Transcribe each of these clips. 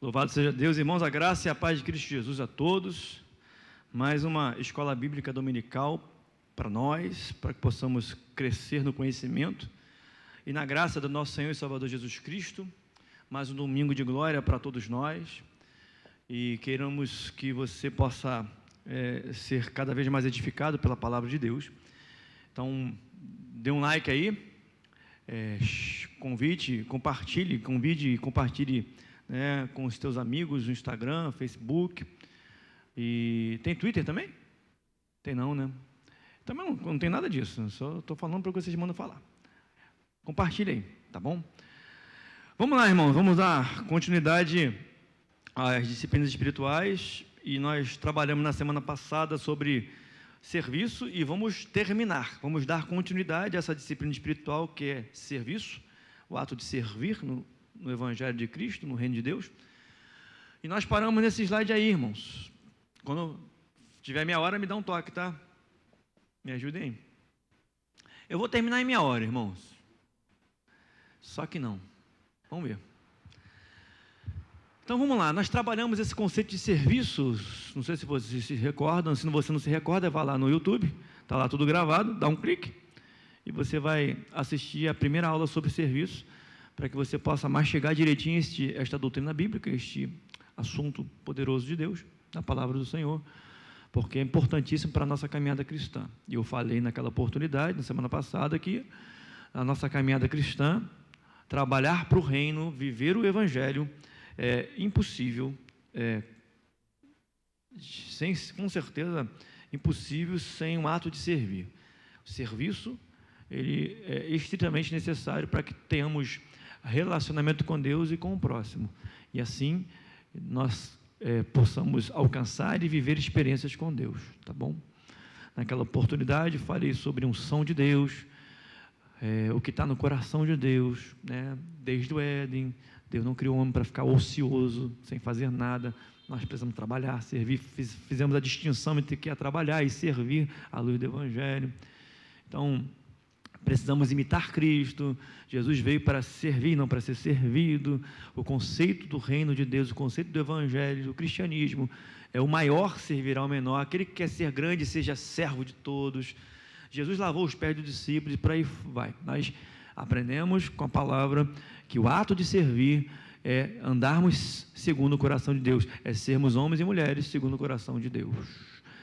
Louvado seja Deus, irmãos, a graça e a paz de Cristo Jesus a todos. Mais uma escola bíblica dominical para nós, para que possamos crescer no conhecimento e na graça do nosso Senhor e Salvador Jesus Cristo. Mais um domingo de glória para todos nós e queremos que você possa ser cada vez mais edificado pela palavra de Deus. Então, dê um like aí, convide e compartilhe com os teus amigos no Instagram, Facebook. E tem Twitter também? Tem não, né? Também não tem nada disso, só estou falando para o que vocês mandam falar. Compartilhe aí, tá bom? Vamos lá, irmãos, vamos dar continuidade às disciplinas espirituais. E nós trabalhamos na semana passada sobre serviço e vamos dar continuidade a essa disciplina espiritual que é serviço, o ato de servir no Evangelho de Cristo, no Reino de Deus. E nós paramos nesse slide aí, irmãos. Quando tiver meia hora, me dá um toque, tá? Me ajudem aí. Eu vou terminar em meia hora, irmãos. Só que não. Vamos ver. Então vamos lá, nós trabalhamos esse conceito de serviço. Não sei se vocês se recordam, se você não se recorda, vá lá no YouTube, está lá tudo gravado, dá um clique e você vai assistir a primeira aula sobre serviço, para que você possa mastigar direitinho esta doutrina bíblica, este assunto poderoso de Deus, da palavra do Senhor, porque é importantíssimo para a nossa caminhada cristã. E eu falei naquela oportunidade, na semana passada, que a nossa caminhada cristã, trabalhar para o reino, viver o Evangelho, é impossível, com certeza impossível sem um ato de servir. O serviço, ele é estritamente necessário para que tenhamos relacionamento com Deus e com o próximo, e assim nós possamos alcançar e viver experiências com Deus, tá bom? Naquela oportunidade falei sobre unção de Deus, o que está no coração de Deus, né? Desde o Éden, Deus não criou o homem para ficar ocioso, sem fazer nada. Nós precisamos trabalhar, servir. Fizemos a distinção entre o que é trabalhar e servir à luz do Evangelho. Então, precisamos imitar Cristo. Jesus veio para servir, não para ser servido. O conceito do reino de Deus, o conceito do Evangelho, do cristianismo, é o maior servirá ao menor. Aquele que quer ser grande, seja servo de todos. Jesus lavou os pés dos discípulos e por aí vai. Nós aprendemos com a palavra que o ato de servir é andarmos segundo o coração de Deus, é sermos homens e mulheres segundo o coração de Deus.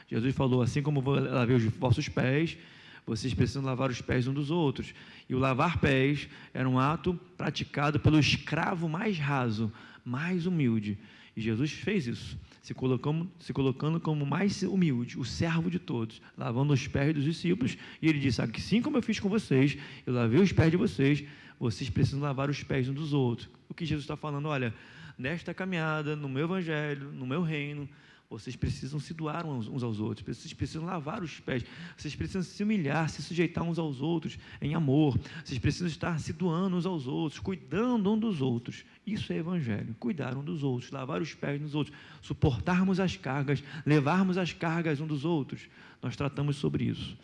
Jesus falou, assim como eu lavei os vossos pés, vocês precisam lavar os pés uns dos outros. E o lavar pés era um ato praticado pelo escravo mais raso, mais humilde. E Jesus fez isso, se colocando como mais humilde, o servo de todos, lavando os pés dos discípulos. E ele disse, assim como eu fiz com vocês, eu lavei os pés de vocês, vocês precisam lavar os pés uns dos outros. O que Jesus está falando, olha, nesta caminhada, no meu evangelho, no meu reino, vocês precisam se doar uns aos outros, vocês precisam lavar os pés, vocês precisam se humilhar, se sujeitar uns aos outros em amor, vocês precisam estar se doando uns aos outros, cuidando um dos outros. Isso é evangelho, cuidar um dos outros, lavar os pés dos outros, suportarmos as cargas, levarmos as cargas uns dos outros. Nós tratamos sobre isso.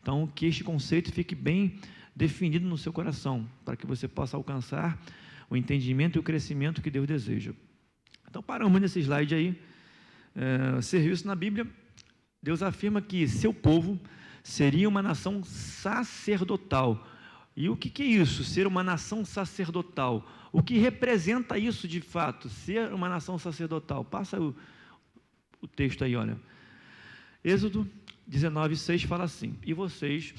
Então, que este conceito fique bem definido no seu coração, para que você possa alcançar o entendimento e o crescimento que Deus deseja. Então, paramos nesse slide aí. Serviço na Bíblia, Deus afirma que seu povo seria uma nação sacerdotal. E o que é isso, ser uma nação sacerdotal? O que representa isso de fato, ser uma nação sacerdotal? Passa o texto aí, olha. Êxodo 19:6 fala assim, e vocês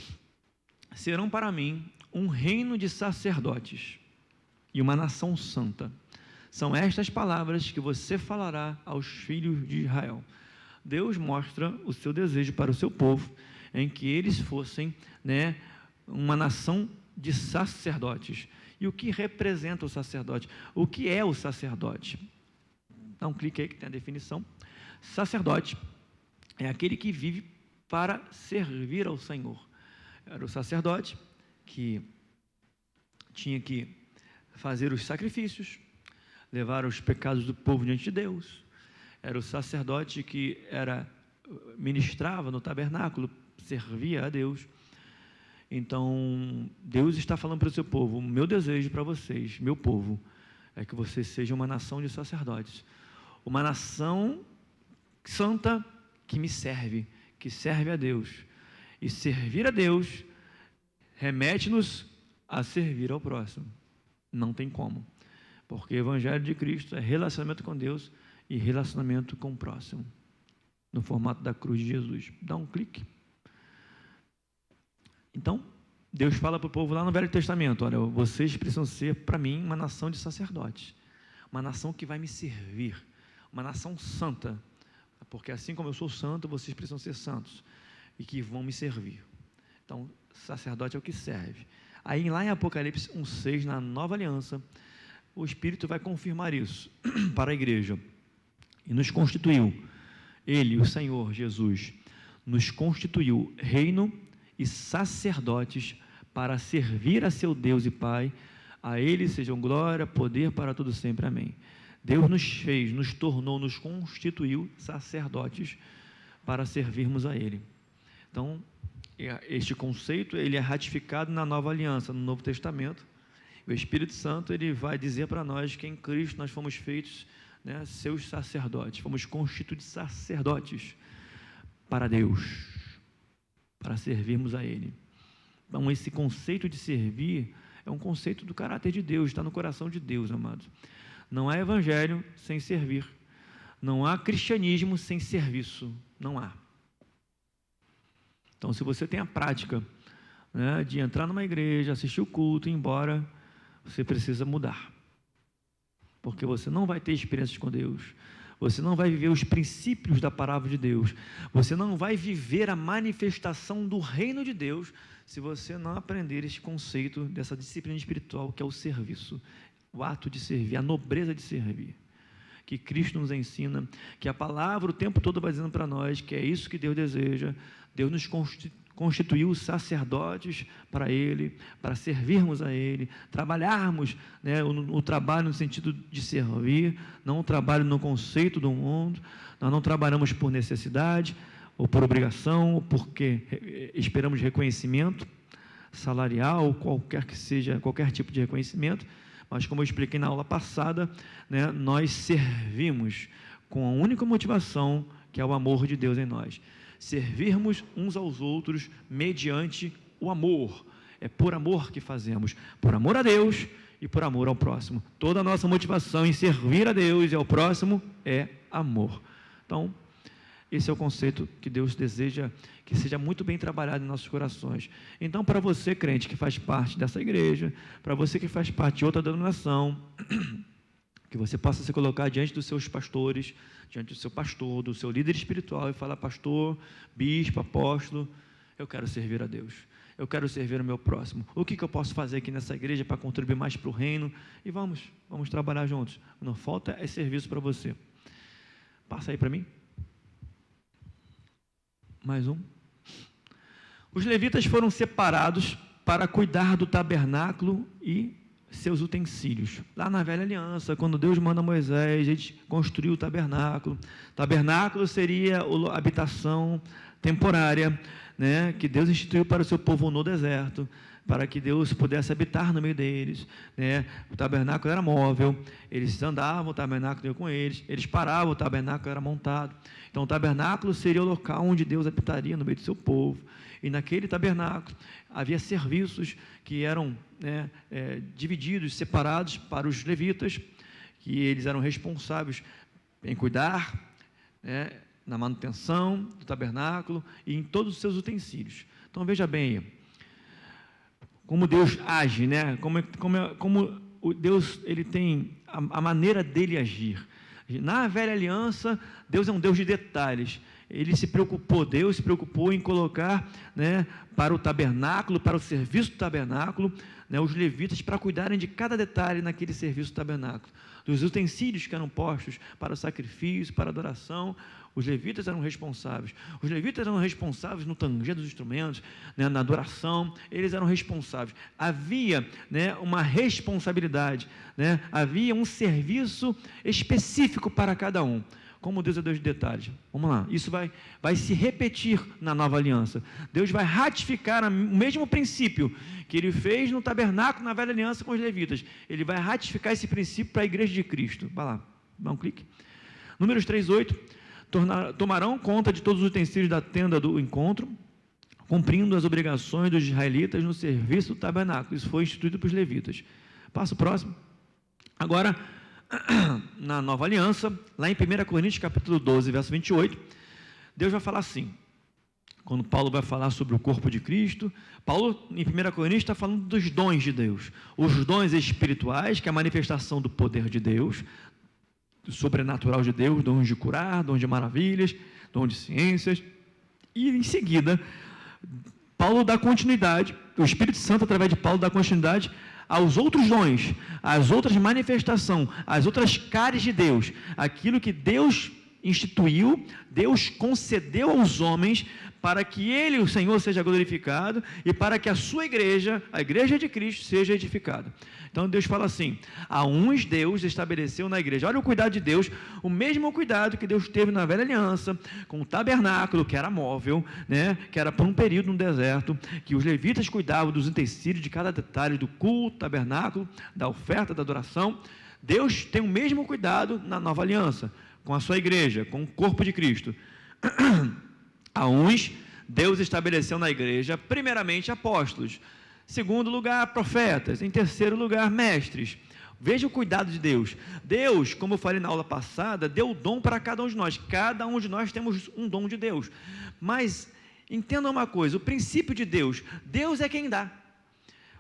serão para mim um reino de sacerdotes e uma nação santa. São estas palavras que você falará aos filhos de Israel. Deus mostra o seu desejo para o seu povo, em que eles fossem, uma nação de sacerdotes. E o que representa o sacerdote? O que é o sacerdote? Dá um clique aí que tem a definição. Sacerdote é aquele que vive para servir ao Senhor. Era o sacerdote que tinha que fazer os sacrifícios, levar os pecados do povo diante de Deus. Era o sacerdote que ministrava no tabernáculo, servia a Deus. Então, Deus está falando para o seu povo, o meu desejo para vocês, meu povo, é que você seja uma nação de sacerdotes, uma nação santa que me serve, que serve a Deus. E servir a Deus remete-nos a servir ao próximo. Não tem como, porque o Evangelho de Cristo é relacionamento com Deus e relacionamento com o próximo, no formato da cruz de Jesus. Dá um clique. Então, Deus fala para o povo lá no Velho Testamento: olha, vocês precisam ser, para mim, uma nação de sacerdotes, uma nação que vai me servir, uma nação santa, porque assim como eu sou santo, vocês precisam ser santos, e que vão me servir. Então, sacerdote é o que serve. Aí, lá em Apocalipse 1,6, na nova aliança, o Espírito vai confirmar isso para a igreja, e nos constituiu, Ele, o Senhor Jesus, nos constituiu reino e sacerdotes para servir a seu Deus e Pai. A Ele sejam glória, poder para todo sempre. Amém. Deus nos fez, nos tornou, nos constituiu sacerdotes para servirmos a Ele. Então, este conceito, ele é ratificado na nova aliança, no Novo Testamento. O Espírito Santo, ele vai dizer para nós que em Cristo nós fomos feitos, né, seus sacerdotes, fomos constituídos sacerdotes para Deus, para servirmos a Ele. Então, esse conceito de servir é um conceito do caráter de Deus, está no coração de Deus, amados. Não há evangelho sem servir, não há cristianismo sem serviço, não há. Então, se você tem a prática, né, de entrar numa igreja, assistir o culto e ir embora, você precisa mudar, porque você não vai ter experiências com Deus, você não vai viver os princípios da palavra de Deus, você não vai viver a manifestação do reino de Deus, se você não aprender este conceito dessa disciplina espiritual que é o serviço, o ato de servir, a nobreza de servir, que Cristo nos ensina, que a palavra o tempo todo vai dizendo para nós que é isso que Deus deseja. Deus nos constituiu sacerdotes para Ele, para servirmos a Ele, trabalharmos, né, o trabalho no sentido de servir, não o trabalho no conceito do mundo. Nós não trabalhamos por necessidade, ou por obrigação, ou porque esperamos reconhecimento salarial, ou qualquer que seja, qualquer tipo de reconhecimento, mas como eu expliquei na aula passada, né, nós servimos com a única motivação, que é o amor de Deus em nós. Servirmos uns aos outros mediante o amor. É por amor que fazemos, por amor a Deus e por amor ao próximo. Toda a nossa motivação em servir a Deus e ao próximo é amor. Então, esse é o conceito que Deus deseja que seja muito bem trabalhado em nossos corações. Então, para você, crente, que faz parte dessa igreja, para você que faz parte de outra denominação, que você possa se colocar diante dos seus pastores, diante do seu pastor, do seu líder espiritual e falar: pastor, bispo, apóstolo, eu quero servir a Deus, eu quero servir o meu próximo. O que eu posso fazer aqui nessa igreja para contribuir mais para o reino? E vamos trabalhar juntos. Não falta é serviço para você. Passa aí para mim. Mais um. Os levitas foram separados para cuidar do tabernáculo e seus utensílios. Lá na velha aliança, quando Deus manda Moisés, a gente construiu o tabernáculo. Tabernáculo seria a habitação temporária, né, que Deus instituiu para o seu povo no deserto, para que Deus pudesse habitar no meio deles, né? O tabernáculo era móvel, eles andavam, o tabernáculo ia com eles, eles paravam, o tabernáculo era montado. Então, o tabernáculo seria o local onde Deus habitaria no meio do seu povo. E naquele tabernáculo havia serviços que eram, né, divididos, separados para os levitas, que eles eram responsáveis em cuidar, né, na manutenção do tabernáculo e em todos os seus utensílios. Então, veja bem como Deus age, né? Como o Deus, ele tem a maneira dele agir. Na velha aliança, Deus é um Deus de detalhes. Deus se preocupou em colocar, né, para o tabernáculo, para o serviço do tabernáculo, né, os levitas para cuidarem de cada detalhe naquele serviço do tabernáculo. Dos utensílios que eram postos para o sacrifício, para a adoração, os levitas eram responsáveis. Os levitas eram responsáveis no tanger dos instrumentos, né, na adoração, eles eram responsáveis. Havia, né, uma responsabilidade, né, havia um serviço específico para cada um. Como Deus é Deus de detalhes. Vamos lá, isso vai se repetir na nova aliança. Deus vai ratificar o mesmo princípio que Ele fez no tabernáculo, na velha aliança com os levitas. Ele vai ratificar esse princípio para a igreja de Cristo. Vai lá, dá um clique. Números 3:8, tomarão conta de todos os utensílios da tenda do encontro, cumprindo as obrigações dos israelitas no serviço do tabernáculo. Isso foi instituído para os levitas. Passo próximo. Agora, na nova aliança, lá em 1 Coríntios capítulo 12, verso 28, Deus vai falar assim, quando Paulo vai falar sobre o corpo de Cristo, Paulo em 1 Coríntios está falando dos dons de Deus, os dons espirituais, que é a manifestação do poder de Deus, do sobrenatural de Deus, dons de curar, dons de maravilhas, dons de ciências, e em seguida, Paulo dá continuidade, o Espírito Santo através de Paulo dá continuidade aos outros dons, às outras manifestações, às outras caras de Deus, aquilo que Deus instituiu, Deus concedeu aos homens para que Ele, o Senhor, seja glorificado e para que a sua igreja, a igreja de Cristo, seja edificada. Então Deus fala assim, a uns Deus estabeleceu na igreja. Olha o cuidado de Deus, o mesmo cuidado que Deus teve na velha aliança, com o tabernáculo, que era móvel, né, que era por um período no deserto, que os levitas cuidavam dos utensílios, de cada detalhe do culto, tabernáculo, da oferta, da adoração. Deus tem o mesmo cuidado na nova aliança, com a sua igreja, com o corpo de Cristo. A uns Deus estabeleceu na igreja, primeiramente apóstolos, segundo lugar profetas, em terceiro lugar mestres. Veja o cuidado de Deus. Deus, como eu falei na aula passada, deu o dom para cada um de nós. Cada um de nós temos um dom de Deus. Mas entenda uma coisa, o princípio de Deus, Deus é quem dá.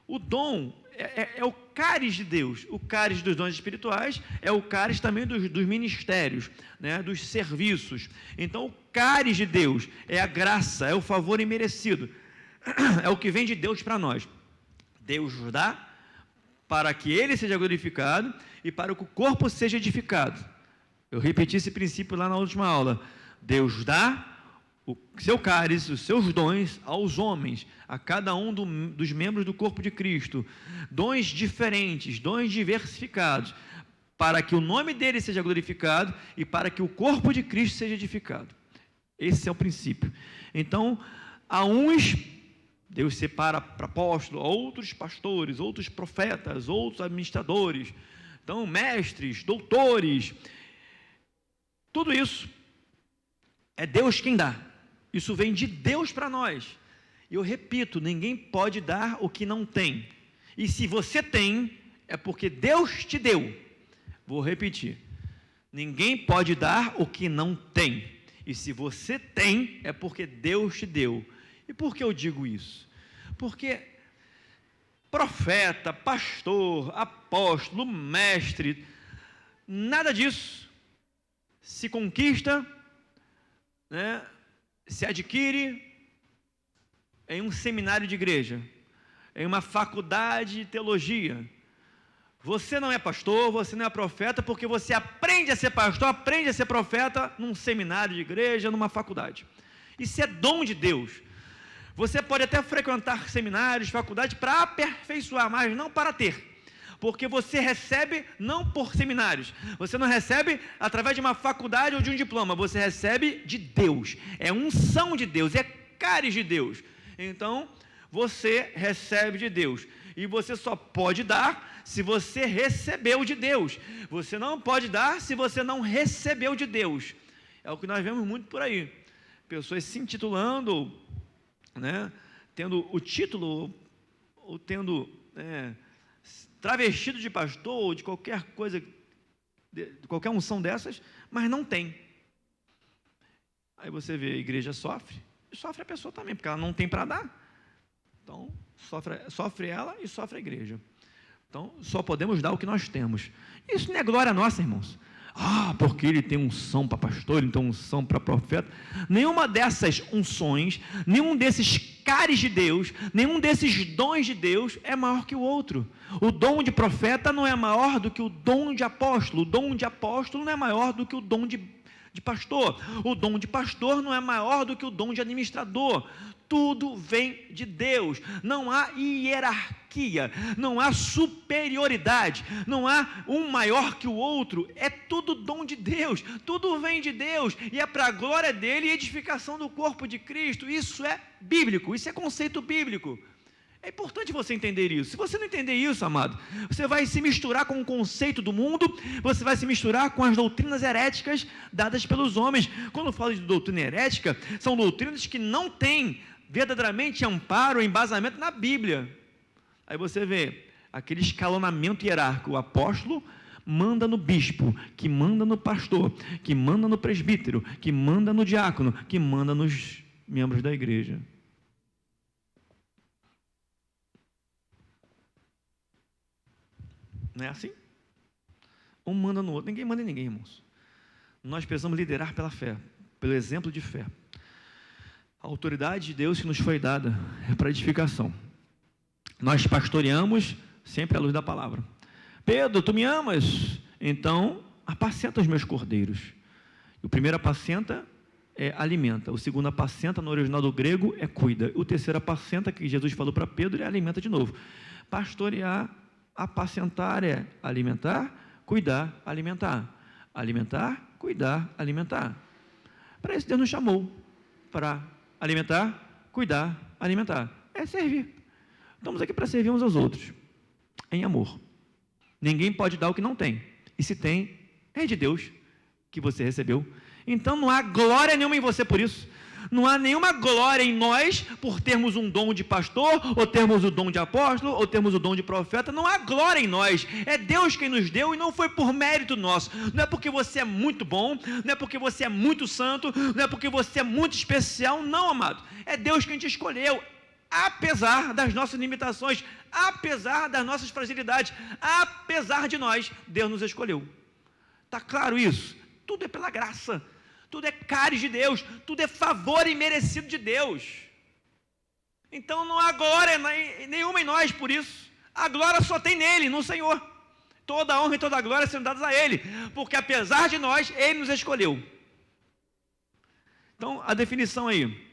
O dom é o cáris de Deus, o cáris dos dons espirituais, é o cáris também dos ministérios, né, dos serviços. Então o cáris de Deus é a graça, é o favor imerecido, é o que vem de Deus para nós. Deus dá para que Ele seja glorificado e para que o corpo seja edificado. Eu repeti esse princípio lá na última aula. Deus dá o seu cálice, os seus dons aos homens, a cada um dos membros do corpo de Cristo, dons diferentes, dons diversificados, para que o nome dele seja glorificado e para que o corpo de Cristo seja edificado. Esse é o princípio. Então, a uns Deus separa para apóstolos, outros pastores, outros profetas, outros administradores, então mestres, doutores, tudo isso é Deus quem dá. Isso vem de Deus para nós. E eu repito, ninguém pode dar o que não tem. E se você tem, é porque Deus te deu. Vou repetir. Ninguém pode dar o que não tem. E se você tem, é porque Deus te deu. E por que eu digo isso? Porque profeta, pastor, apóstolo, mestre, nada disso se conquista, né, se adquire em um seminário de igreja, em uma faculdade de teologia. Você não é pastor, você não é profeta, porque você aprende a ser pastor, aprende a ser profeta num seminário de igreja, numa faculdade. Isso é dom de Deus. Você pode até frequentar seminários, faculdades para aperfeiçoar, mas não para ter. Porque você recebe não por seminários, você não recebe através de uma faculdade ou de um diploma, você recebe de Deus, é unção de Deus, é cáris de Deus. Então, você recebe de Deus, e você só pode dar se você recebeu de Deus, você não pode dar se você não recebeu de Deus. É o que nós vemos muito por aí, pessoas se intitulando, né, tendo o título, ou tendo... travestido de pastor ou de qualquer coisa, de qualquer unção dessas, mas não tem. Aí você vê, a igreja sofre, e sofre a pessoa também, porque ela não tem para dar. Então, sofre ela e sofre a igreja. Então, só podemos dar o que nós temos. Isso não é glória nossa, irmãos. Porque ele tem unção para pastor, ele tem unção para profeta. Nenhuma dessas unções, nenhum desses cáris de Deus, nenhum desses dons de Deus é maior que o outro. O dom de profeta não é maior do que o dom de apóstolo. O dom de apóstolo não é maior do que o dom de de pastor. O dom de pastor não é maior do que o dom de administrador. Tudo vem de Deus. Não há hierarquia, não há superioridade, não há um maior que o outro. É tudo dom de Deus, tudo vem de Deus e é para a glória dele e edificação do corpo de Cristo. Isso é bíblico, isso é conceito bíblico. É importante você entender isso. Se você não entender isso, amado, você vai se misturar com o conceito do mundo, você vai se misturar com as doutrinas heréticas dadas pelos homens. Quando eu falo de doutrina herética, são doutrinas que não têm verdadeiramente amparo, embasamento na Bíblia. Aí você vê aquele escalonamento hierárquico. O apóstolo manda no bispo, que manda no pastor, que manda no presbítero, que manda no diácono, que manda nos membros da igreja. Não é assim? Um manda no outro. Ninguém manda em ninguém, irmãos. Nós precisamos liderar pela fé, pelo exemplo de fé. A autoridade de Deus que nos foi dada é para edificação. Nós pastoreamos sempre à luz da palavra. Pedro, tu me amas? Então, apacenta os meus cordeiros. O primeiro apacenta é alimenta. O segundo apacenta, no original do grego, é cuida. O terceiro apacenta, que Jesus falou para Pedro, é alimenta de novo. Pastorear, apacentar é alimentar, cuidar, alimentar. Alimentar, cuidar, alimentar. Para isso Deus nos chamou. Para alimentar, cuidar, alimentar. É servir. Estamos aqui para servir uns aos outros. Em amor. Ninguém pode dar o que não tem. E se tem, é de Deus que você recebeu. Então não há glória nenhuma em você por isso. Não há nenhuma glória em nós por termos um dom de pastor, ou termos o dom de apóstolo, ou termos o dom de profeta. Não há glória em nós. É Deus quem nos deu e não foi por mérito nosso. Não é porque você é muito bom, não é porque você é muito santo, não é porque você é muito especial. Não, amado. É Deus quem te escolheu. Apesar das nossas limitações, apesar das nossas fragilidades, apesar de nós, Deus nos escolheu. Está claro isso? Tudo é pela graça. Tudo é cáris de Deus, tudo é favor imerecido de Deus. Então não há glória nenhuma em nós por isso. A glória só tem nele, no Senhor. Toda a honra e toda a glória são dadas a Ele, porque apesar de nós, Ele nos escolheu. Então, a definição aí.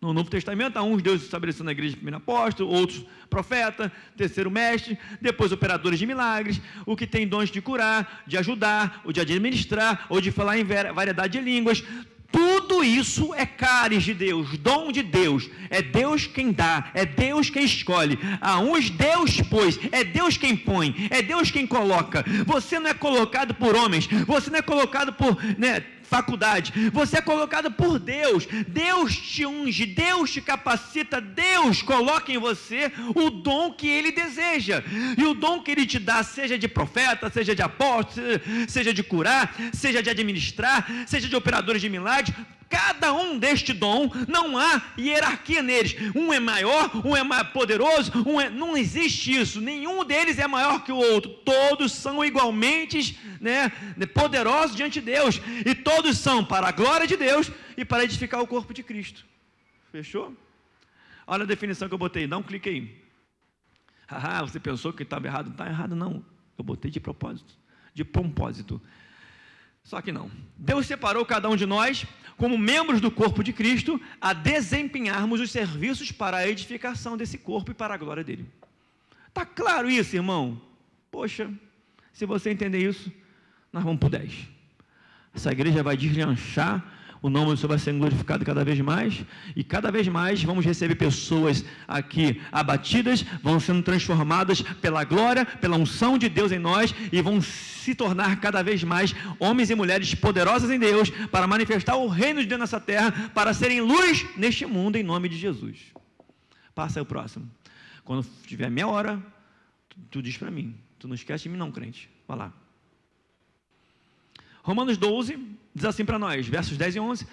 No Novo Testamento, há uns Deus estabelecendo na igreja, primeiro apóstolo, outros profeta, terceiro mestre, depois operadores de milagres, o que tem dons de curar, de ajudar, ou de administrar, ou de falar em variedade de línguas. Tudo isso é cáris de Deus, dom de Deus. É Deus quem dá, é Deus quem escolhe. A uns Deus pôs, é Deus quem põe, é Deus quem coloca. Você não é colocado por homens, você não é colocado por faculdade, você é colocado por Deus. Deus te unge, Deus te capacita, Deus coloca em você o dom que Ele deseja. E o dom que Ele te dá, seja de profeta, seja de apóstolo, seja de curar, seja de administrar, seja de operadores de milagres, cada um deste dom, não há hierarquia neles. Um é maior, um é mais poderoso, não existe isso. Nenhum deles é maior que o outro. Todos são igualmente poderosos diante de Deus. E todos são para a glória de Deus e para edificar o corpo de Cristo. Fechou? Olha a definição que eu botei. Dá um clique aí. Você pensou que estava errado? Não está errado, não. Eu botei de propósito. De propósito. Só que não. Deus separou cada um de nós como membros do corpo de Cristo a desempenharmos os serviços para a edificação desse corpo e para a glória dele. Está claro isso, irmão? Poxa, se você entender isso, nós vamos para o 10. Essa igreja vai deslanchar, o nome do Senhor vai ser glorificado cada vez mais, e cada vez mais vamos receber pessoas aqui abatidas, vão sendo transformadas pela glória, pela unção de Deus em nós, e vão se tornar cada vez mais homens e mulheres poderosos em Deus, para manifestar o reino de Deus nessa terra, para serem luz neste mundo, em nome de Jesus. Passa aí o próximo. Quando tiver meia hora, tu diz para mim. Tu não esquece de mim não, crente. Vai lá. Romanos 12 diz assim para nós, versos 10 e 11: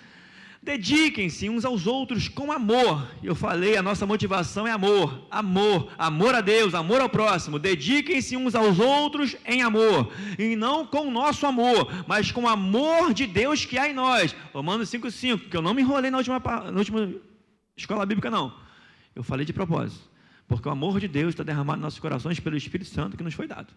dediquem-se uns aos outros com amor. Eu falei, a nossa motivação é amor, amor a Deus, amor ao próximo. Dediquem-se uns aos outros em amor, e não com o nosso amor, mas com o amor de Deus que há em nós. Romanos 5,5, que eu não me enrolei na última escola bíblica, não. Eu falei de propósito, porque o amor de Deus está derramado em nossos corações pelo Espírito Santo que nos foi dado.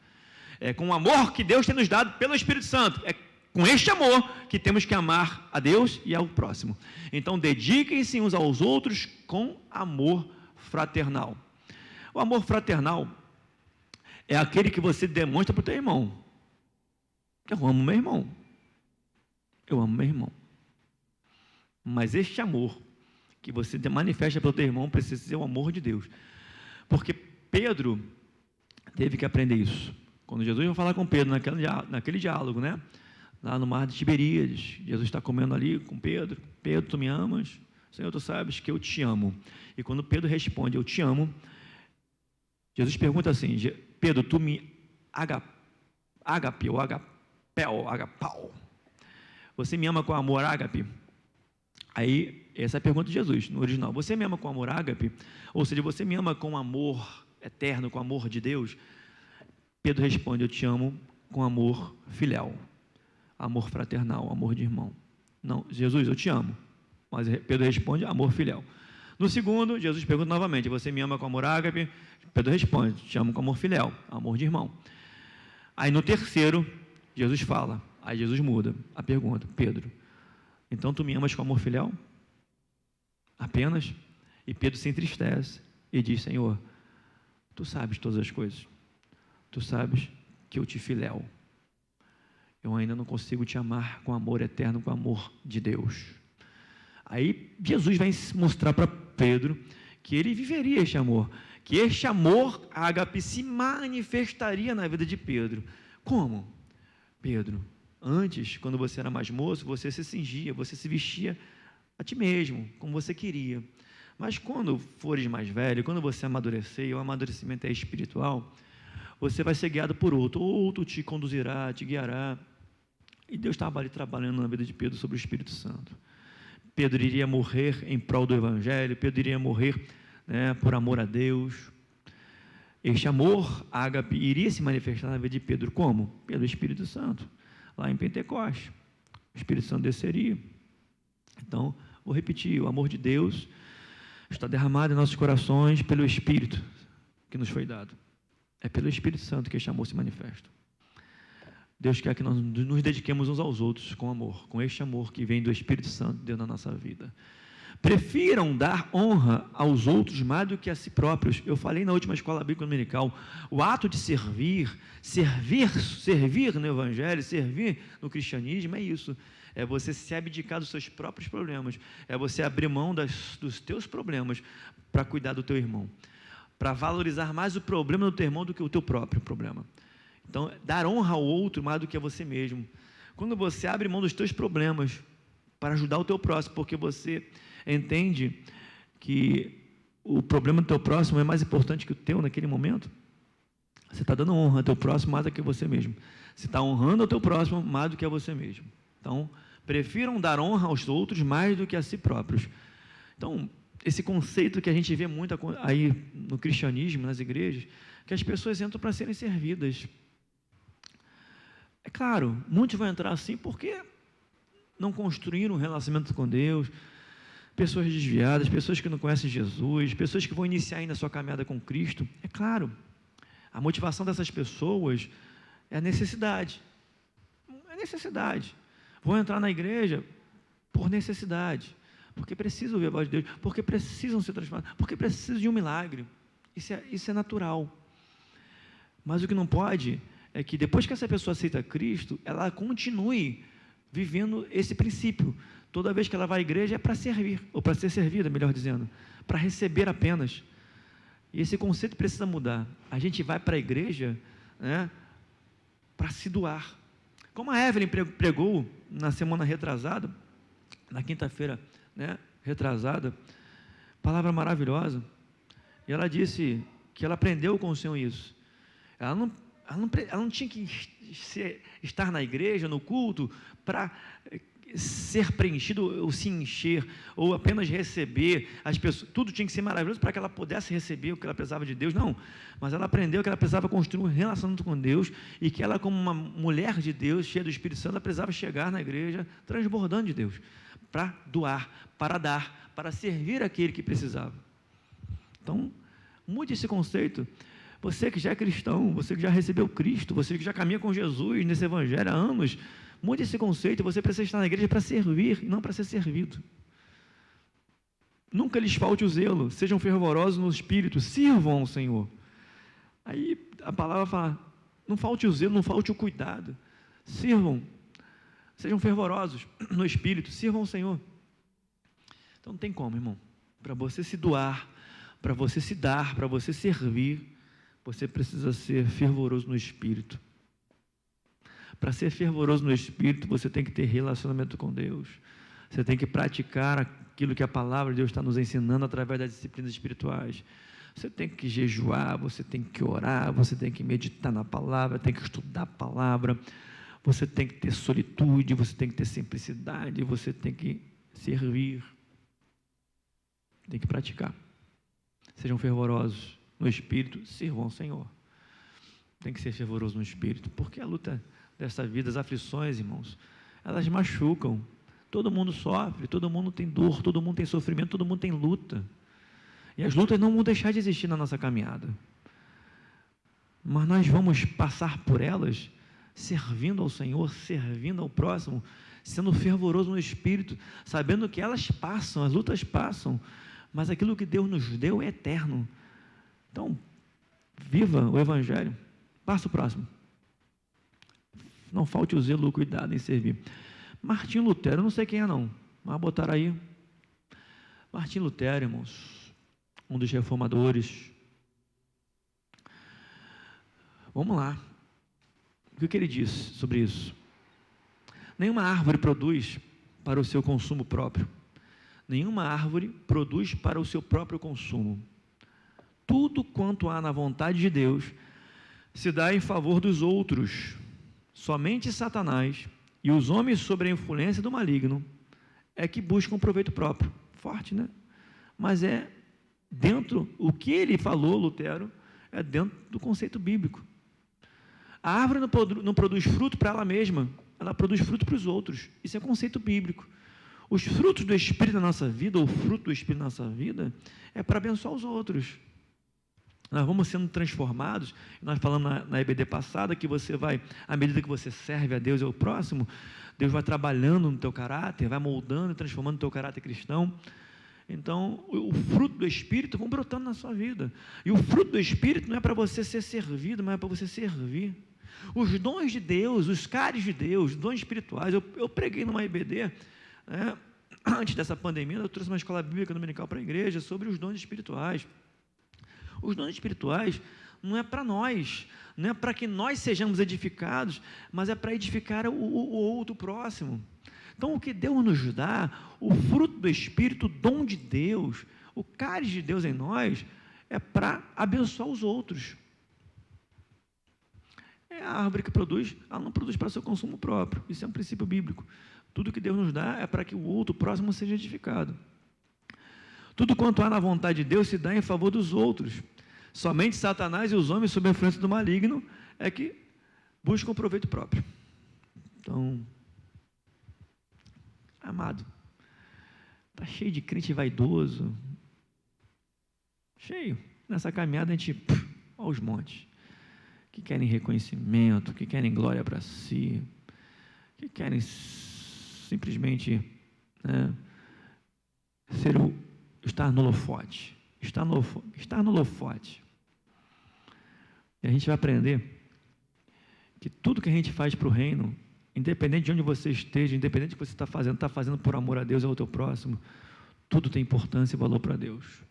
É com o amor que Deus tem nos dado pelo Espírito Santo. É com este amor que temos que amar a Deus e ao próximo. Então, dediquem-se uns aos outros com amor fraternal. O amor fraternal é aquele que você demonstra para o teu irmão. Eu amo meu irmão. Eu amo meu irmão. Mas este amor que você manifesta para o teu irmão precisa ser o amor de Deus. Porque Pedro teve que aprender isso. Quando Jesus vai falar com Pedro naquele diálogo, né? Lá no mar de Tiberíades, Jesus está comendo ali com Pedro. Pedro, tu me amas? Senhor, tu sabes que eu te amo. E quando Pedro responde, eu te amo, Jesus pergunta assim, Pedro, tu me ágape ou agapau? Você me ama com amor ágape? Aí, essa é a pergunta de Jesus, no original. Você me ama com amor ágape? Ou seja, você me ama com amor eterno, com amor de Deus? Pedro responde, eu te amo com amor filial, amor fraternal, amor de irmão. Não, Jesus, eu te amo. Mas Pedro responde, amor filial. No segundo, Jesus pergunta novamente, você me ama com amor ágape? Pedro responde, te amo com amor filial, amor de irmão. Aí no terceiro, Jesus fala, aí Jesus muda a pergunta, Pedro, então tu me amas com amor filial? Apenas? E Pedro se entristece e diz, Senhor, tu sabes todas as coisas, tu sabes que eu te filéu, eu ainda não consigo te amar com amor eterno, com amor de Deus. Aí Jesus vai mostrar para Pedro que ele viveria este amor, que este amor ágape se manifestaria na vida de Pedro. Como? Pedro, antes, quando você era mais moço, você se cingia, você se vestia a ti mesmo, como você queria. Mas quando fores mais velho, quando você amadurecer, e o amadurecimento é espiritual, você vai ser guiado por outro te conduzirá, te guiará. E Deus estava ali trabalhando na vida de Pedro sobre o Espírito Santo. Pedro iria morrer em prol do Evangelho, Pedro iria morrer, né, por amor a Deus. Este amor ágape iria se manifestar na vida de Pedro. Como? Pelo Espírito Santo. Lá em Pentecostes, o Espírito Santo desceria. Então, vou repetir, o amor de Deus está derramado em nossos corações pelo Espírito que nos foi dado. É pelo Espírito Santo que este amor se manifesta. Deus quer que nós nos dediquemos uns aos outros com amor, com este amor que vem do Espírito Santo de Deus na nossa vida. Prefiram dar honra aos outros mais do que a si próprios. Eu falei na última escola bíblica dominical, o ato de servir no Evangelho, servir no cristianismo é isso. É você se abdicar dos seus próprios problemas, é você abrir mão dos teus problemas para cuidar do teu irmão, para valorizar mais o problema do teu irmão do que o teu próprio problema. Então, dar honra ao outro mais do que a você mesmo. Quando você abre mão dos teus problemas para ajudar o teu próximo, porque você entende que o problema do teu próximo é mais importante que o teu naquele momento, você está dando honra ao teu próximo mais do que a você mesmo. Você está honrando ao teu próximo mais do que a você mesmo. Então, prefiram dar honra aos outros mais do que a si próprios. Então, esse conceito que a gente vê muito aí no cristianismo, nas igrejas, que as pessoas entram para serem servidas. É claro, muitos vão entrar assim porque não construíram um relacionamento com Deus, pessoas desviadas, pessoas que não conhecem Jesus, pessoas que vão iniciar ainda a sua caminhada com Cristo. É claro, a motivação dessas pessoas é a necessidade. É necessidade. Vão entrar na igreja por necessidade, porque precisam ouvir a voz de Deus, porque precisam ser transformados, porque precisam de um milagre. Isso é natural. Mas o que não pode é que depois que essa pessoa aceita Cristo, ela continue vivendo esse princípio. Toda vez que ela vai à igreja é para servir, ou para ser servida, melhor dizendo, para receber apenas. E esse conceito precisa mudar. A gente vai para a igreja, né, para se doar. Como a Evelyn pregou na semana retrasada, na quinta-feira, né, retrasada, palavra maravilhosa, e ela disse que ela aprendeu com o Senhor isso. Ela não tinha que estar na igreja, no culto, para ser preenchido ou se encher, ou apenas receber as pessoas. Tudo tinha que ser maravilhoso para que ela pudesse receber o que ela precisava de Deus. Não, mas ela aprendeu que ela precisava construir um relacionamento com Deus e que ela, como uma mulher de Deus, cheia do Espírito Santo, ela precisava chegar na igreja transbordando de Deus, para doar, para dar, para servir aquele que precisava. Então, mude esse conceito. Você que já é cristão, você que já recebeu Cristo, você que já caminha com Jesus nesse evangelho há anos, Mude esse conceito, você precisa estar na igreja para servir e não para ser servido. Nunca lhes falte o zelo, sejam fervorosos no espírito, sirvam ao Senhor. Aí a palavra fala, não falte o zelo, não falte o cuidado, sirvam, sejam fervorosos no espírito, sirvam ao Senhor. Então não tem como, irmão, para você se doar, para você se dar, para você servir, você precisa ser fervoroso no espírito. Para ser fervoroso no espírito, você tem que ter relacionamento com Deus, você tem que praticar aquilo que a palavra de Deus está nos ensinando através das disciplinas espirituais. Você tem que jejuar, você tem que orar, você tem que meditar na palavra, tem que estudar a palavra, você tem que ter solitude, você tem que ter simplicidade, você tem que servir, tem que praticar. Sejam fervorosos no espírito, sirvam ao Senhor. Tem que ser fervoroso no espírito, porque a luta dessa vida, as aflições, irmãos, elas machucam. Todo mundo sofre, todo mundo tem dor, todo mundo tem sofrimento, todo mundo tem luta. E as lutas não vão deixar de existir na nossa caminhada. Mas nós vamos passar por elas servindo ao Senhor, servindo ao próximo, sendo fervoroso no espírito, sabendo que elas passam, as lutas passam, mas aquilo que Deus nos deu é eterno. Então, viva o Evangelho. Passa o próximo. Não falte o zelo, o cuidado em servir. Martinho Lutero, não sei quem é não, mas botaram aí. Martinho Lutero, irmãos, um dos reformadores. Vamos lá. O que ele disse sobre isso? Nenhuma árvore produz para o seu consumo próprio. Nenhuma árvore produz para o seu próprio consumo. Tudo quanto há na vontade de Deus se dá em favor dos outros. Somente Satanás e os homens sob a influência do maligno é que buscam proveito próprio. Forte, né? Mas é dentro, o que ele falou, Lutero, é dentro do conceito bíblico. A árvore não produz fruto para ela mesma, ela produz fruto para os outros. Isso é conceito bíblico. Os frutos do Espírito na nossa vida, ou o fruto do Espírito na nossa vida, é para abençoar os outros. Nós vamos sendo transformados, nós falamos na EBD passada, que você vai, à medida que você serve a Deus e ao próximo, Deus vai trabalhando no teu caráter, vai moldando e transformando o teu caráter cristão. Então, o fruto do Espírito vão brotando na sua vida. E o fruto do Espírito não é para você ser servido, mas é para você servir. Os dons de Deus, os caris de Deus, os dons espirituais, eu preguei numa EBD, antes dessa pandemia, eu trouxe uma escola bíblica dominical para a igreja sobre os dons espirituais. Os dons espirituais não é para nós, não é para que nós sejamos edificados, mas é para edificar o outro próximo. Então, o que Deus nos dá, o fruto do Espírito, o dom de Deus, o cálice de Deus em nós, é para abençoar os outros. É a árvore que produz, ela não produz para seu consumo próprio. Isso é um princípio bíblico. Tudo que Deus nos dá é para que o outro próximo seja edificado. Tudo quanto há na vontade de Deus se dá em favor dos outros. Somente Satanás e os homens sob a influência do maligno é que buscam proveito próprio. Então, amado, está cheio de crente vaidoso, cheio. Nessa caminhada a gente, aos montes, que querem reconhecimento, que querem glória para si, que querem simplesmente estar no holofote, estar no holofote. E a gente vai aprender que tudo que a gente faz para o reino, independente de onde você esteja, independente do que você está fazendo por amor a Deus e ao teu próximo, tudo tem importância e valor para Deus.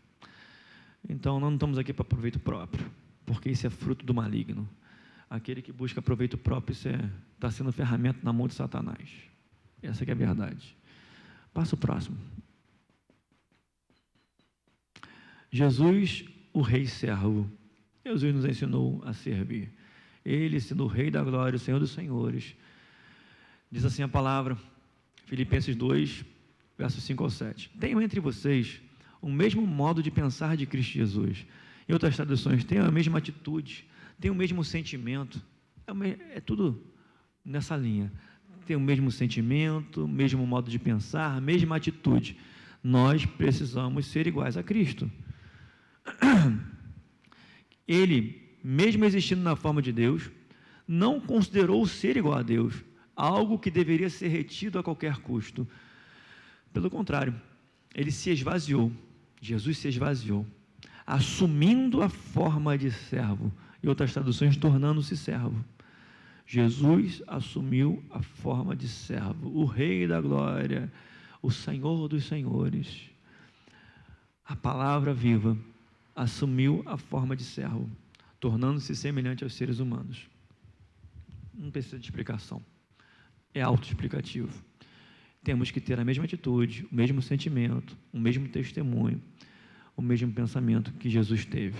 Então, nós não estamos aqui para proveito próprio, porque isso é fruto do maligno. Aquele que busca proveito próprio, está sendo ferramenta na mão de Satanás. Essa que é a verdade. Passa o próximo. Jesus, o Rei Servo. Jesus nos ensinou a servir. Ele, sendo o Rei da Glória, o Senhor dos Senhores. Diz assim a palavra, Filipenses 2, versos 5 ao 7. Tenham entre vocês o mesmo modo de pensar de Cristo Jesus. Em outras traduções, tenham a mesma atitude, tenham o mesmo sentimento. É tudo nessa linha. Tem o mesmo sentimento, o mesmo modo de pensar, a mesma atitude. Nós precisamos ser iguais a Cristo. Ele, mesmo existindo na forma de Deus, não considerou ser igual a Deus algo que deveria ser retido a qualquer custo. Pelo contrário, ele se esvaziou, Jesus se esvaziou, assumindo a forma de servo, em outras traduções, tornando-se servo. Jesus assumiu a forma de servo, o Rei da Glória, o Senhor dos Senhores, a palavra viva, assumiu a forma de servo, tornando-se semelhante aos seres humanos. Não precisa de explicação, é autoexplicativo. Temos que ter a mesma atitude, o mesmo sentimento, o mesmo testemunho, o mesmo pensamento que Jesus teve.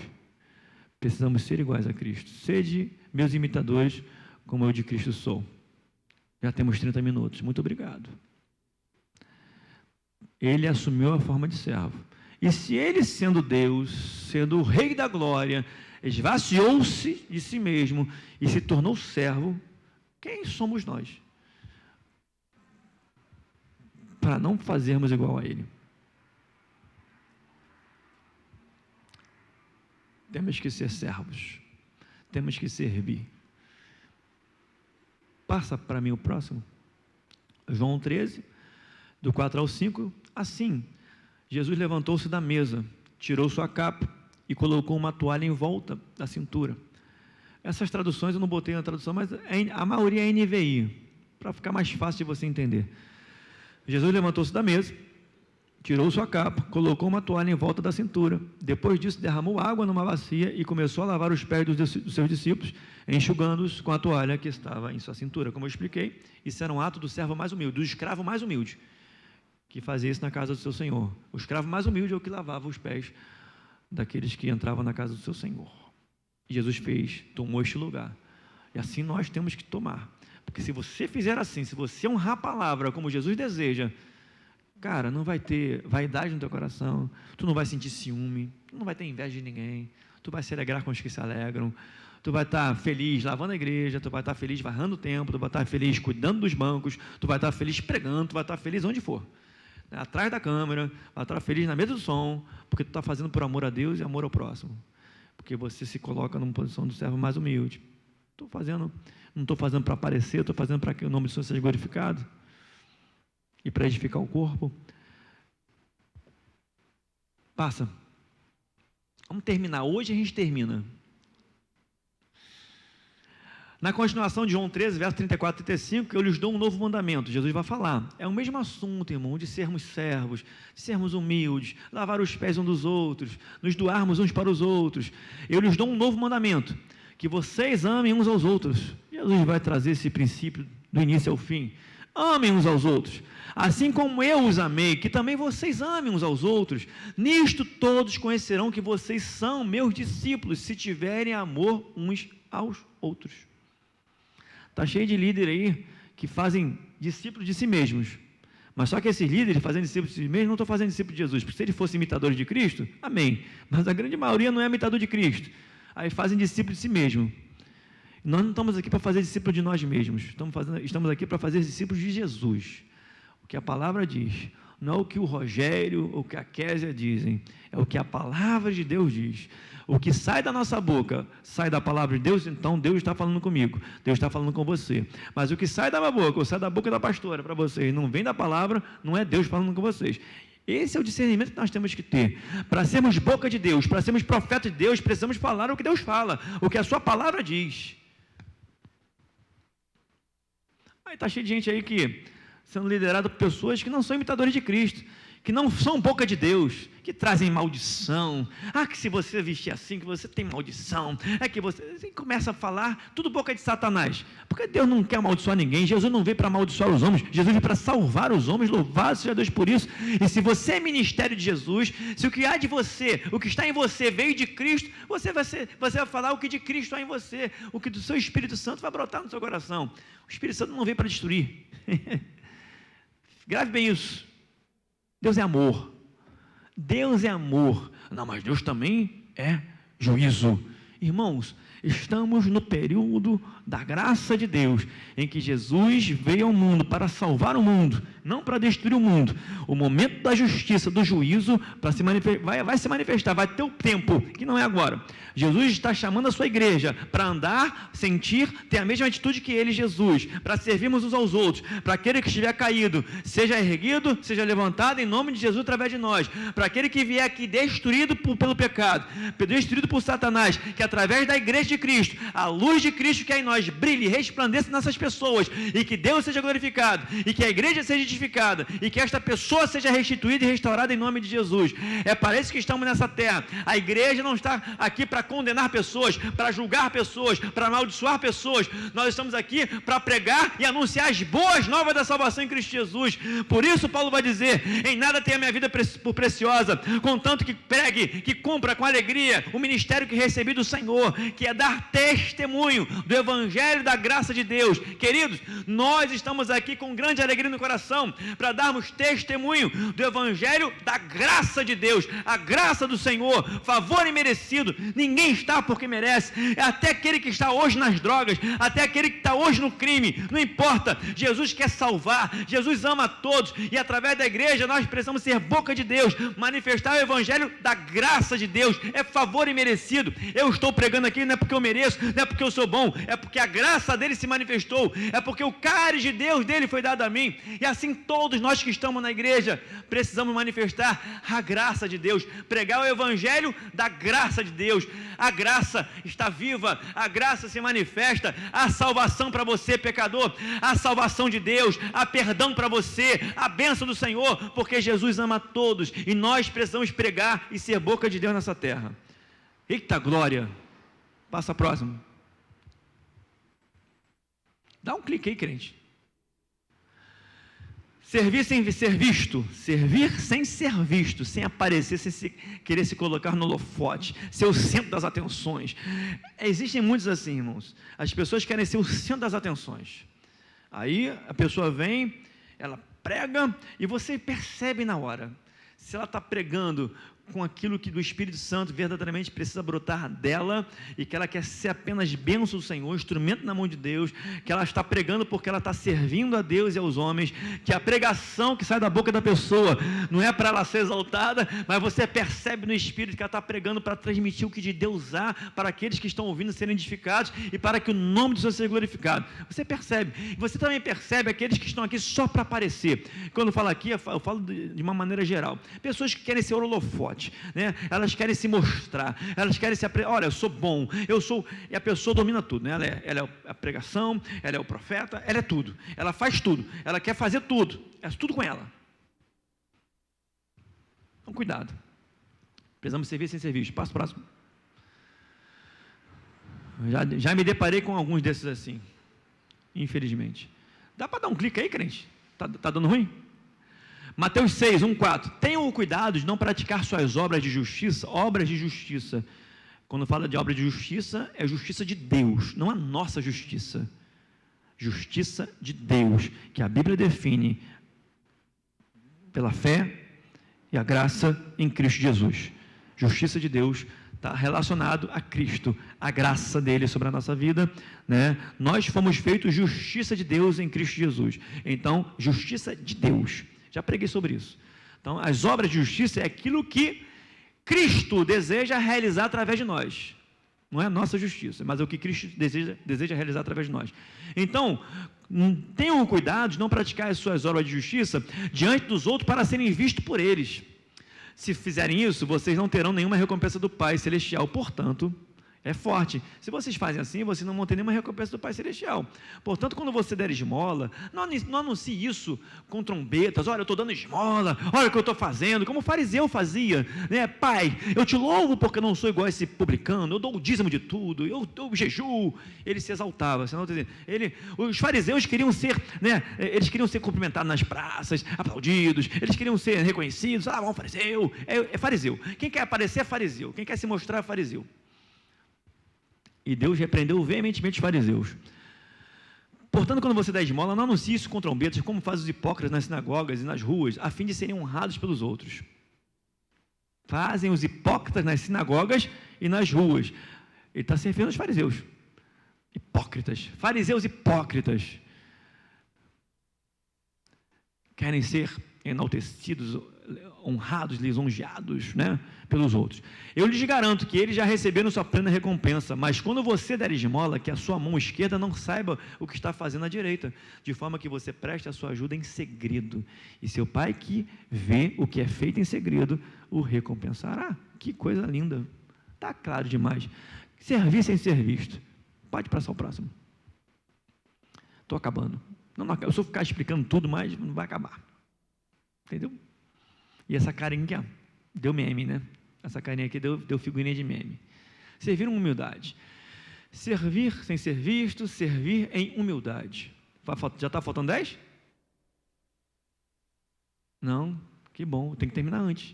Precisamos ser iguais a Cristo. Sede meus imitadores, como eu de Cristo sou. Já temos 30 minutos, muito obrigado. Ele assumiu a forma de servo. E se ele, sendo Deus, sendo o Rei da Glória, esvaziou-se de si mesmo e se tornou servo, quem somos nós para não fazermos igual a ele? Temos que ser servos, temos que servir. Passa para mim o próximo. João 13, do 4 ao 5. Assim, Jesus levantou-se da mesa, tirou sua capa e colocou uma toalha em volta da cintura. Essas traduções eu não botei na tradução, mas a maioria é NVI, para ficar mais fácil de você entender. Jesus levantou-se da mesa, tirou sua capa, colocou uma toalha em volta da cintura. Depois disso, derramou água numa bacia e começou a lavar os pés dos seus discípulos, enxugando-os com a toalha que estava em sua cintura. Como eu expliquei, isso era um ato do servo mais humilde, do escravo mais humilde, que fazia isso na casa do seu senhor. O escravo mais humilde é o que lavava os pés daqueles que entravam na casa do seu senhor. Jesus tomou este lugar. E assim nós temos que tomar. Porque se você fizer assim, se você honrar a palavra como Jesus deseja, cara, não vai ter vaidade no teu coração, tu não vai sentir ciúme, tu não vai ter inveja de ninguém, tu vai se alegrar com os que se alegram, tu vai estar feliz lavando a igreja, tu vai estar feliz varrendo o templo, tu vai estar feliz cuidando dos bancos, tu vai estar feliz pregando, tu vai estar feliz onde for, atrás da câmera, vai estar feliz na mesa do som, porque tu está fazendo por amor a Deus e amor ao próximo, porque você se coloca numa posição do servo mais humilde. Não estou fazendo para aparecer, estou fazendo para que o nome do Senhor seja glorificado e para edificar o corpo. Passa. Vamos terminar. Hoje a gente termina. Na continuação de João 13, verso 34 e 35, eu lhes dou um novo mandamento. Jesus vai falar. É o mesmo assunto, irmão, de sermos servos, de sermos humildes, lavar os pés uns dos outros, nos doarmos uns para os outros. Eu lhes dou um novo mandamento, que vocês amem uns aos outros. Jesus vai trazer esse princípio do início ao fim. Amem uns aos outros, assim como eu os amei, que também vocês amem uns aos outros. Nisto todos conhecerão que vocês são meus discípulos, se tiverem amor uns aos outros. Está cheio de líderes aí que fazem discípulos de si mesmos, mas só que esses líderes fazendo discípulos de si mesmos, não estão fazendo discípulos de Jesus, porque se eles fossem imitadores de Cristo, amém, mas a grande maioria não é imitador de Cristo, aí fazem discípulos de si mesmo. Nós não estamos aqui para fazer discípulos de nós mesmos, estamos aqui para fazer discípulos de Jesus. O que a palavra diz, não é o que o Rogério ou o que a Késia dizem, é o que a palavra de Deus diz. O que sai da nossa boca, sai da palavra de Deus, então Deus está falando comigo, Deus está falando com você. Mas o que sai da minha boca, ou sai da boca da pastora para vocês, não vem da palavra, não é Deus falando com vocês. Esse é o discernimento que nós temos que ter. Para sermos boca de Deus, para sermos profeta de Deus, precisamos falar o que Deus fala, o que a sua palavra diz. Aí está cheio de gente aí que sendo liderado por pessoas que não são imitadores de Cristo, que não são boca de Deus, que trazem maldição. Que se você vestir assim, que você tem maldição. É que você começa a falar tudo boca de Satanás. Porque Deus não quer amaldiçoar ninguém. Jesus não veio para amaldiçoar os homens. Jesus veio para salvar os homens. Louvado seja Deus por isso. E se você é ministério de Jesus, se o que há de você, o que está em você veio de Cristo, você vai falar o que de Cristo há em você. O que do seu Espírito Santo vai brotar no seu coração. O Espírito Santo não veio para destruir. Grave bem isso. Deus é amor. Deus é amor. Não, mas Deus também é juízo. Irmãos, Estamos no período da graça de Deus, em que Jesus veio ao mundo para salvar o mundo, não para destruir o mundo. O momento da justiça, do juízo, vai se manifestar, vai ter o tempo, que não é agora. Jesus está chamando a sua igreja para andar, sentir, ter a mesma atitude que ele, Jesus, para servirmos uns aos outros, para aquele que estiver caído, seja erguido, seja levantado em nome de Jesus através de nós, para aquele que vier aqui destruído pelo pecado, destruído por Satanás, que através da igreja de Cristo, a luz de Cristo que é em nós brilhe e resplandeça nessas pessoas, e que Deus seja glorificado, e que a igreja seja edificada, e que esta pessoa seja restituída e restaurada em nome de Jesus. É para isso que estamos nessa terra. A igreja não está aqui para condenar pessoas, para julgar pessoas, para amaldiçoar pessoas. Nós estamos aqui para pregar e anunciar as boas novas da salvação em Cristo Jesus. Por isso Paulo vai dizer: em nada tenho a minha vida por preciosa, contanto que pregue, que cumpra com alegria o ministério que recebi do Senhor, que é dar testemunho do evangelho da graça de Deus. Queridos, nós estamos aqui com grande alegria no coração para darmos testemunho do evangelho da graça de Deus, a graça do Senhor, favor imerecido. Ninguém está porque merece. É até aquele que está hoje nas drogas, até aquele que está hoje no crime, não importa. Jesus quer salvar, Jesus ama a todos, e através da igreja nós precisamos ser boca de Deus, manifestar o evangelho da graça de Deus. É favor imerecido. Eu estou pregando aqui não é porque eu mereço, não é porque eu sou bom, é porque a graça dele se manifestou, é porque o cálice de Deus dele foi dado a mim. E assim todos nós que estamos na igreja precisamos manifestar a graça de Deus, pregar o evangelho da graça de Deus. A graça está viva, a graça se manifesta, a salvação para você, pecador, a salvação de Deus, a perdão para você, a bênção do Senhor, porque Jesus ama a todos e nós precisamos pregar e ser boca de Deus nessa terra. Eita glória! Passa a próxima. Dá um clique aí, crente. Servir sem ser visto, servir sem ser visto, sem aparecer, sem querer se colocar no holofote, ser o centro das atenções. Existem muitos assim, irmãos. As pessoas querem ser o centro das atenções. Aí a pessoa vem, ela prega e você percebe na hora se ela está pregando com aquilo que do Espírito Santo verdadeiramente precisa brotar dela, e que ela quer ser apenas bênção do Senhor, instrumento na mão de Deus, que ela está pregando porque ela está servindo a Deus e aos homens, que a pregação que sai da boca da pessoa não é para ela ser exaltada, mas você percebe no Espírito que ela está pregando para transmitir o que de Deus há, para aqueles que estão ouvindo serem edificados, e para que o nome do Senhor seja glorificado. Você percebe, e você também percebe aqueles que estão aqui só para aparecer. Quando eu falo aqui, eu falo de uma maneira geral, pessoas que querem ser holofote, né? Elas querem se mostrar, elas querem se olha, eu sou bom, eu sou, e a pessoa domina tudo, né? Ela é a pregação, ela é o profeta, ela é tudo, ela faz tudo, ela quer fazer tudo, é tudo com ela. Então cuidado, precisamos servir sem ser visto. Passo próximo. Já me deparei com alguns desses assim, infelizmente. Dá para dar um clique aí, crente? Tá dando ruim? Mateus 6, 1, 4. Tenham o cuidado de não praticar suas obras de justiça. Quando fala de obra de justiça, é justiça de Deus, não a nossa justiça. Justiça de Deus, que a Bíblia define pela fé e a graça em Cristo Jesus. Justiça de Deus está relacionado a Cristo, a graça dele sobre a nossa vida, né? Nós fomos feitos justiça de Deus em Cristo Jesus. Então, justiça de Deus. Já preguei sobre isso. Então, as obras de justiça é aquilo que Cristo deseja realizar através de nós. Não é a nossa justiça, mas é o que Cristo deseja realizar através de nós. Então, tenham cuidado de não praticar as suas obras de justiça diante dos outros para serem vistos por eles. Se fizerem isso, vocês não terão nenhuma recompensa do Pai Celestial. Portanto, é forte. Se vocês fazem assim, vocês não vão ter nenhuma recompensa do Pai Celestial. Portanto, quando você der esmola, não anuncie isso com trombetas. Olha, eu estou dando esmola, olha o que eu estou fazendo, como o fariseu fazia, né? Pai, eu te louvo porque eu não sou igual a esse publicano, eu dou o dízimo de tudo, eu jejuo. Ele se exaltava. Os fariseus queriam ser, né? Eles queriam ser cumprimentados nas praças, aplaudidos, eles queriam ser reconhecidos. Ah, um fariseu, é fariseu. Quem quer aparecer é fariseu, quem quer se mostrar é fariseu. E Deus repreendeu veementemente os fariseus. Portanto, quando você dá esmola, não anuncie isso com trombetas, como fazem os hipócritas nas sinagogas e nas ruas, a fim de serem honrados pelos outros. Fazem os hipócritas nas sinagogas e nas ruas. Ele está servindo os fariseus. Hipócritas. Fariseus hipócritas. Querem ser enaltecidos, honrados, lisonjeados, né, pelos outros. Eu lhes garanto que eles já receberam sua plena recompensa, mas quando você der esmola, que a sua mão esquerda não saiba o que está fazendo à direita, de forma que você preste a sua ajuda em segredo, e seu pai que vê o que é feito em segredo, o recompensará. Que coisa linda, está claro demais. Servir sem ser visto. Pode passar o próximo. Estou acabando. Não, eu só ficar explicando tudo, mas não vai acabar. Entendeu? E essa carinha aqui, ó, deu meme, né? Essa carinha aqui deu figurinha de meme. Servir com humildade. Servir sem ser visto, servir em humildade. Já está faltando 10? Não? Que bom, tem que terminar antes.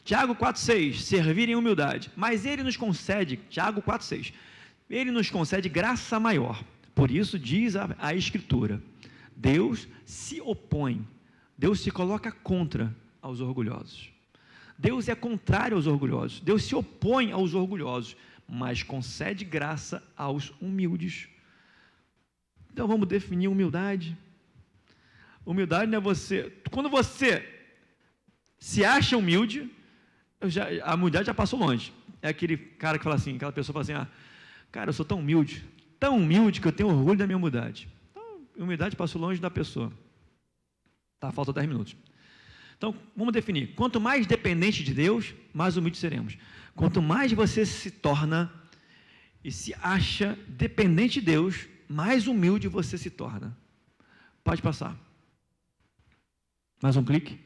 Tiago 4,6, servir em humildade. Mas ele nos concede, Tiago 4,6, ele nos concede graça maior. Por isso diz a Escritura, Deus se opõe, Deus se coloca contra aos orgulhosos. Deus é contrário aos orgulhosos. Deus se opõe aos orgulhosos, mas concede graça aos humildes. Então vamos definir humildade. Humildade não é você... Quando você se acha humilde, a humildade já passou longe. É aquele cara que fala assim, aquela pessoa fala assim, cara, eu sou tão humilde que eu tenho orgulho da minha humildade. Então, humildade passou longe da pessoa. Tá, falta 10 minutos. Então, vamos definir. Quanto mais dependente de Deus, mais humilde seremos. Quanto mais você se torna e se acha dependente de Deus, mais humilde você se torna. Pode passar. Mais um clique.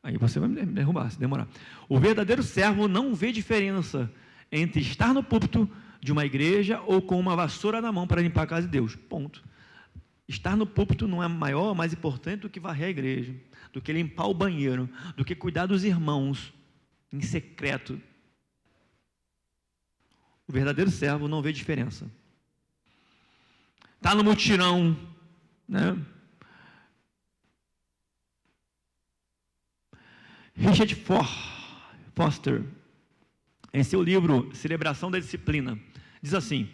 Aí você vai me derrubar, se demorar. O verdadeiro servo não vê diferença entre estar no púlpito de uma igreja ou com uma vassoura na mão para limpar a casa de Deus. Ponto. Estar no púlpito não é maior, mais importante do que varrer a igreja, do que limpar o banheiro, do que cuidar dos irmãos em secreto. O verdadeiro servo não vê diferença. Está no mutirão, né? Richard Foster, em seu livro Celebração da Disciplina, diz assim: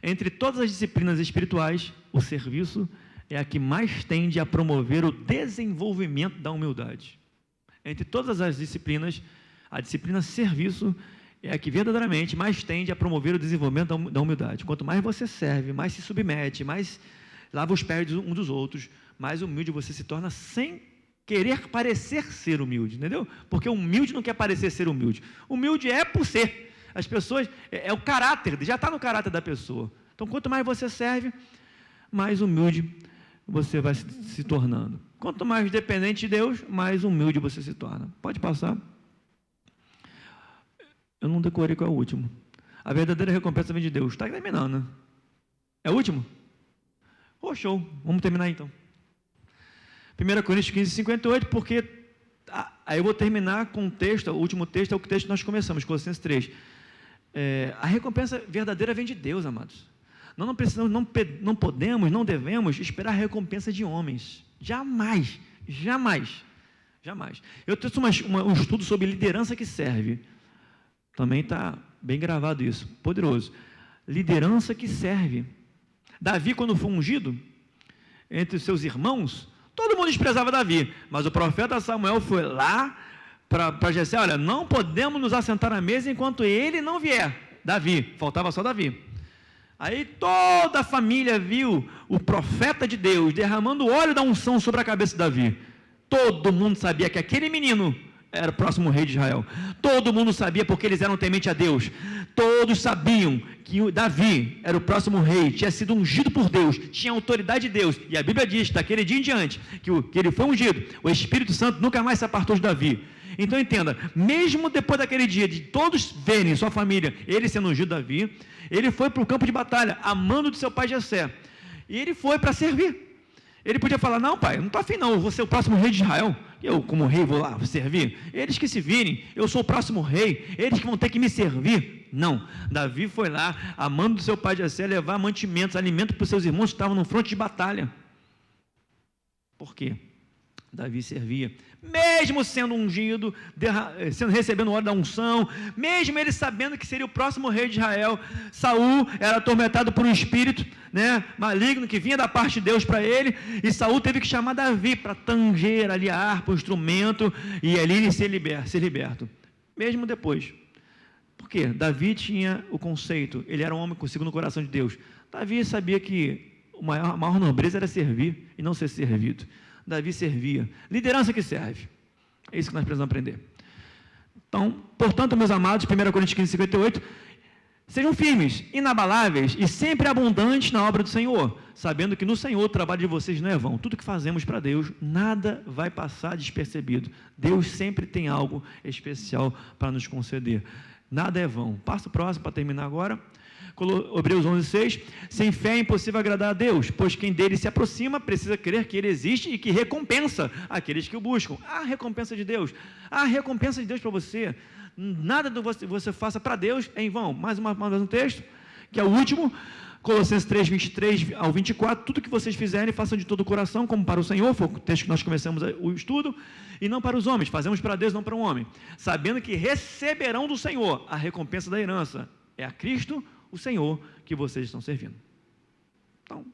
entre todas as disciplinas espirituais, o serviço é a que mais tende a promover o desenvolvimento da humildade. Entre todas as disciplinas, a disciplina serviço é a que verdadeiramente mais tende a promover o desenvolvimento da humildade. Quanto mais você serve, mais se submete, mais lava os pés um dos outros, mais humilde você se torna sem querer parecer ser humilde, entendeu? Porque humilde não quer parecer ser humilde. Humilde é por ser. As pessoas, é o caráter, já está no caráter da pessoa. Então, quanto mais você serve, mais humilde você vai se tornando. Quanto mais dependente de Deus, mais humilde você se torna. Pode passar. Eu não decorei qual é o último. A verdadeira recompensa vem de Deus. Está terminando, né? É o último? Show. Vamos terminar então. 1 Coríntios 15, 58, porque aí eu vou terminar com o texto, o último texto é o texto que nós começamos, Colossenses 3. A recompensa verdadeira vem de Deus, amados. Nós não precisamos, não podemos, não devemos esperar a recompensa de homens. Jamais, jamais, jamais. Eu trouxe um estudo sobre liderança que serve. Também está bem gravado isso, poderoso. Liderança que serve. Davi, quando foi ungido, entre os seus irmãos, todo mundo desprezava Davi, mas o profeta Samuel foi lá para Jessé, olha, não podemos nos assentar à mesa enquanto ele não vier. Davi, faltava só Davi. Aí toda a família viu o profeta de Deus derramando óleo da unção sobre a cabeça de Davi. Todo mundo sabia que aquele menino era o próximo rei de Israel. Todo mundo sabia porque eles eram tementes a Deus. Todos sabiam que Davi era o próximo rei, tinha sido ungido por Deus, tinha autoridade de Deus. E a Bíblia diz, daquele dia em diante, que ele foi ungido, o Espírito Santo nunca mais se apartou de Davi. Então entenda, mesmo depois daquele dia, de todos verem sua família, ele sendo ungido Davi, ele foi para o campo de batalha, amando de seu pai Jessé. E ele foi para servir. Ele podia falar, não pai, não estou afim não, eu vou ser o próximo rei de Israel, eu como rei vou lá servir, eles que se virem, eu sou o próximo rei, eles que vão ter que me servir. Não, Davi foi lá, amando do seu pai Jessé, levar mantimentos, alimento para os seus irmãos que estavam no fronte de batalha. Por quê? Davi servia, mesmo sendo ungido, recebendo hora da unção, mesmo ele sabendo que seria o próximo rei de Israel. Saul era atormentado por um espírito, maligno que vinha da parte de Deus para ele, e Saul teve que chamar Davi para tanger ali a harpa, o instrumento, e ali ele ser liberto, mesmo depois. Por quê? Davi tinha o conceito, ele era um homem consigo no coração de Deus. Davi sabia que a maior nobreza era servir e não ser servido. Davi servia. Liderança que serve. É isso que nós precisamos aprender. Então, portanto, meus amados, 1 Coríntios 15, 58, sejam firmes, inabaláveis e sempre abundantes na obra do Senhor, sabendo que no Senhor o trabalho de vocês não é vão. Tudo que fazemos para Deus, nada vai passar despercebido. Deus sempre tem algo especial para nos conceder. Nada é vão. Passo próximo para terminar agora. Hebreus 11:6, sem fé é impossível agradar a Deus, pois quem dele se aproxima precisa crer que ele existe e que recompensa aqueles que o buscam. Há recompensa de Deus, há recompensa de Deus para você. Nada do que você faça para Deus é em vão. Mais uma vez um texto, que é o último, Colossenses 3, 23 ao 24, tudo que vocês fizerem, façam de todo o coração, como para o Senhor, foi o texto que nós começamos o estudo, e não para os homens, fazemos para Deus, não para um homem, sabendo que receberão do Senhor a recompensa da herança, é a Cristo, o Senhor, que vocês estão servindo. Então,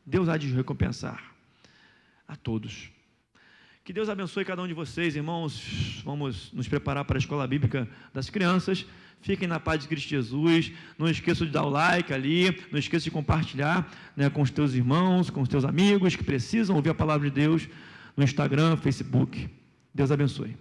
Deus há de recompensar a todos. Que Deus abençoe cada um de vocês, irmãos. Vamos nos preparar para a escola bíblica das crianças. Fiquem na paz de Cristo Jesus. Não esqueça de dar o like ali. Não esqueça de compartilhar, com os teus irmãos, com os teus amigos que precisam ouvir a palavra de Deus no Instagram, Facebook. Deus abençoe.